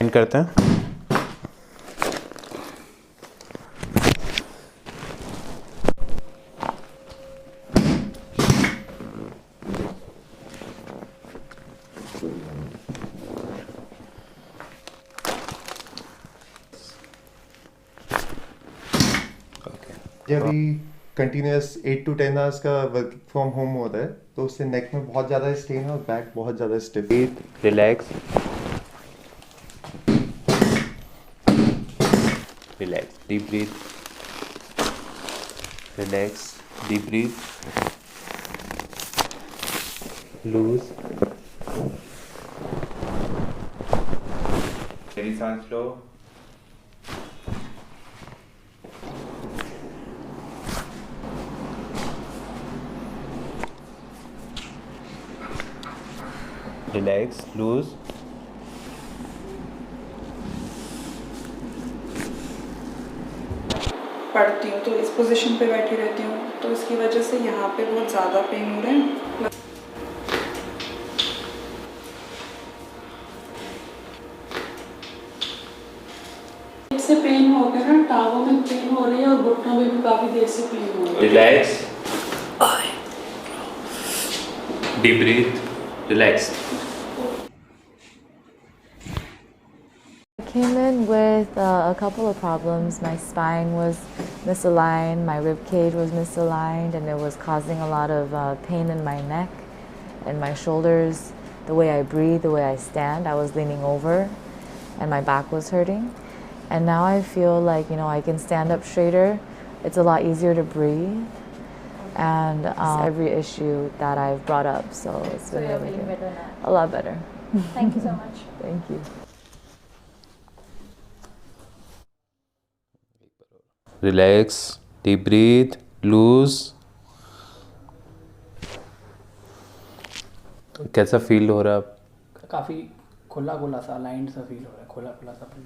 Extend करते हैं। जब भी कंटिन्यूस 8 to 10 आवर्स का वर्क फ्रॉम होम होता है तो उससे नेक में बहुत ज़्यादा स्ट्रेन है और बैक बहुत ज़्यादा stiff. Relax, relax, deep breath, relax, deep breath, loose, गहरी सांस लो, रिलैक्स, लूज, पढ़ती हूँ तो इस पोजीशन पे बैठी रहती हूँ, तो इसकी वजह से यहाँ पे बहुत ज़्यादा पेन हो रहे हैं। से पेन हो गया ना, टांगों में पेन हो रही है और घुटनों में भी काफ़ी देर से पेन हो रही है। Relax, deep breath, relax. I came in with a couple of problems. My spine was misaligned, my rib cage was misaligned, and it was causing a lot of pain in my neck and my shoulders. The way I breathe, the way I stand, I was leaning over and my back was hurting. And now I feel like, I can stand up straighter. It's a lot easier to breathe. And every issue that I've brought up, so it's been really good. Better now. A lot better. Thank you so much. Thank you. Relax, deep breath, loose. कैसा feel हो रहा है? काफ़ी खुला खुला सा line सा feel हो रहा है, खुला खुला सा फील।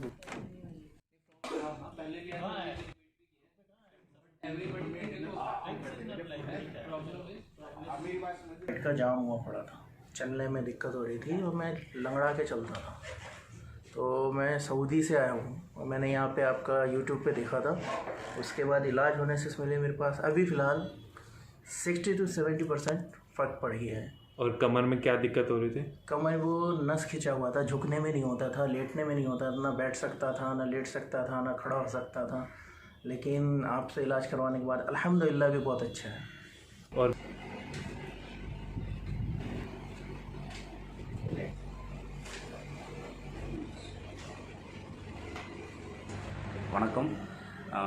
पेट का जाम हुआ पड़ा था, चलने में दिक्कत हो रही थी और मैं लंगड़ा के चलता था। तो मैं सऊदी से आया हूँ और मैंने यहाँ पे आपका यूट्यूब पे देखा था। उसके बाद इलाज होने से पहले मेरे पास अभी फ़िलहाल 60 to 70% फ़र्क पड़ गया है। और कमर में क्या दिक्कत हो रही थी? कमर वो नस खिंचा हुआ था, झुकने में नहीं होता था, लेटने में नहीं होता था, ना बैठ सकता था, ना लेट सकता था, ना खड़ा हो सकता था। लेकिन आपसे इलाज करवाने के बाद अल्हम्दुलिल्लाह भी बहुत अच्छा है। और வணக்கம்,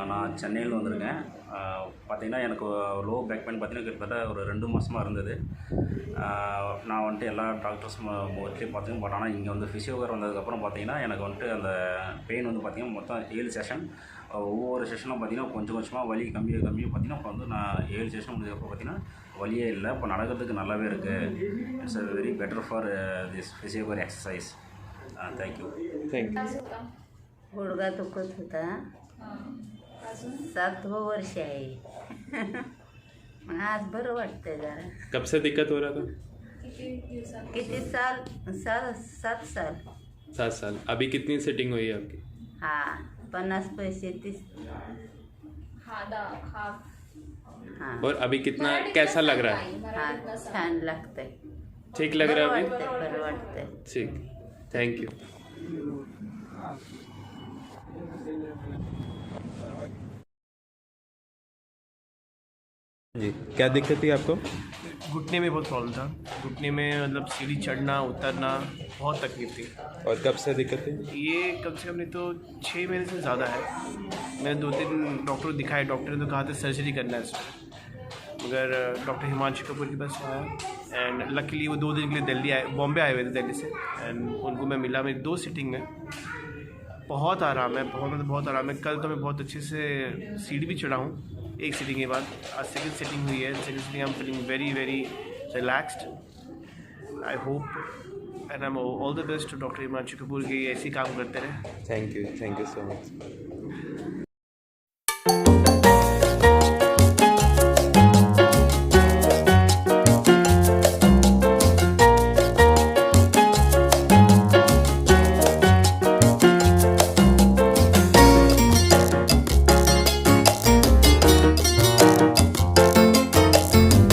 நான் சென்னையில் வந்திருக்கேன். பார்த்திங்கன்னா எனக்கு லோ பேக் பெயின் பார்த்திங்கன்னா கிட்டத்தட்ட ஒரு 2 மாதமாக இருந்தது. நான் வந்துட்டு எல்லா டாக்டர்ஸும் மோஸ்ட்லி பார்த்திங்கன்னா பட் ஆனால் இங்கே வந்து ஃபிசியோகார் வந்ததுக்கப்புறம் பார்த்திங்கன்னா எனக்கு வந்துட்டு அந்த பெயின் வந்து பார்த்திங்கன்னா மொத்தம் 7 செஷன். ஒவ்வொரு செஷனும் பார்த்திங்கன்னா கொஞ்சம் கொஞ்சமாக வலி கம்மியாக பார்த்திங்கன்னா இப்போ வந்து நான் 7 செஷன் முடிஞ்சப்போ பார்த்திங்கன்னா வலியே இல்லை. இப்போ நடக்கிறதுக்கு நல்லாவே இருக்குது. It's a very better for this physiocare exercise. Thank you. गुडघा दुखत होता, 7 वर्ष आहे. आज बरं वाटतंय जरा. कब से दिक्कत हो रहा था? किती साल? 7 साल. 7 साल. अभी कितनी सेटिंग हुई है आपकी? हाँ, 50 पैसे 30. हाँ. और अभी कितना कैसा लग रहा है? हाँ, छान लागतंय. ठीक लग रहा है अभी? बरं वाटतंय. ठीक, थैंक यू. जी, क्या दिक्कत थी आपको? घुटने में बहुत प्रॉब्लम था। घुटने में मतलब सीढ़ी चढ़ना उतरना बहुत तकलीफ थी। और कब से दिक्कत थी? ये कम से कम नहीं तो 6 महीने से ज़्यादा है। मैंने 2-3 डॉक्टर को दिखाए, डॉक्टर ने तो कहा था सर्जरी करना है इसमें, मगर डॉक्टर हिमांशु कपूर के पास आया एंड लकीली वो 2 दिन के लिए दिल्ली आए, बॉम्बे आए हुए थे दिल्ली से, एंड उनको मैं मिला। मेरी 2 सीटिंग में बहुत आराम है, बहुत आराम है। कल तो मैं बहुत अच्छे से सीढ़ी भी चढ़ा हूँ एक सीटिंग के बाद। आज सेकंड सीटिंग हुई है, second sitting I am feeling very very relaxed. I hope and I am all the best to doctor Himanshu Kapoor की ऐसे काम करते रहे। Thank you so much.